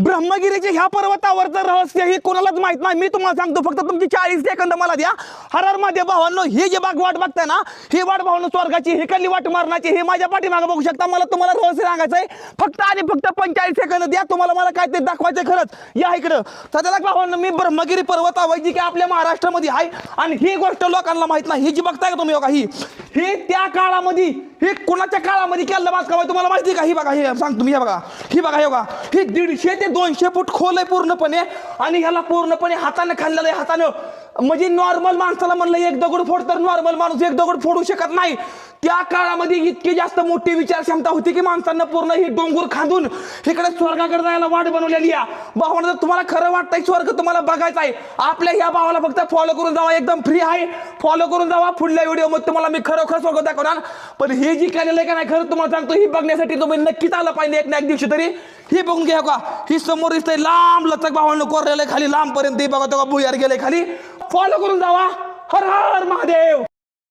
ब्रह्मगिरीच्या ह्या पर्वतावरचं रहस्य हे कोणालाच माहित नाही। मी तुम्हाला सांगतो, फक्त तुमची 40 सेकंद मला द्या। हर हर महादेव भावांनो, हे जे वाट बघताय ना, ही वाट भावांनो स्वर्गाची, हे कल्ली वाट मारण्याची, हे माझ्या पाठीमागे बघू शकता। मला तुम्हाला रहस्य सांगायचंय, फक्त आणि फक्त 45 सेकंद द्या। तुम्हाला मला काय ते दाखवायचंय खरंच। या इकडं सध्याला भावांनो, मी ब्रह्मगिरी पर्वतावर जी की आपल्या महाराष्ट्रामध्ये आहे, आणि ही गोष्ट लोकांना माहित नाही। ही जी बघताय का तुम्ही, बघा ही त्या काळामध्ये, हे कोणाच्या काळामध्ये केलं बांधकाम आहे तुम्हाला माहिती का? ही बघा, हे सांग तुम्ही, हे बघा, ही बघा, हे बघा, ही 150 ते 200 फूट खोल आहे पूर्णपणे, आणि ह्याला पूर्णपणे हाताने खाल्लेलं आहे, हातानं। म्हणजे नॉर्मल माणसाला म्हणलं एक दगड फोड, तर नॉर्मल माणूस एक दगड फोडू शकत नाही। त्या काळामध्ये इतकी जास्त मोठी विचार क्षमता होती की माणसांना पूर्ण ही डोंगर खांदून इकडे स्वर्गाकडे जायला वाट बनवलेली आहे। भावांनो, जर तुम्हाला खरं वाटतंय स्वर्ग तुम्हाला बघायचा आहे, आपल्या ह्या भावाला फक्त फॉलो करून जावा, एकदम फ्री आहे, फॉलो करून जावा। पुढल्या व्हिडिओमध्ये तुम्हाला मी खरोखर स्वर्ग दाखवणार। पण हे जी केलेलं आहे का नाही, खरं तुम्हाला सांगतो, ही बघण्यासाठी तुम्ही नक्कीच आलं पाहिजे एक ना एक दिवशी तरी। हे बघून घ्या का, ही समोर दिसतंय लांब लचक भावांनो, कोरलेलं खाली लांब पर्यंत, बघा तो भुयार गेले खाली। फॉलो करून जावा। हर हर महादेव।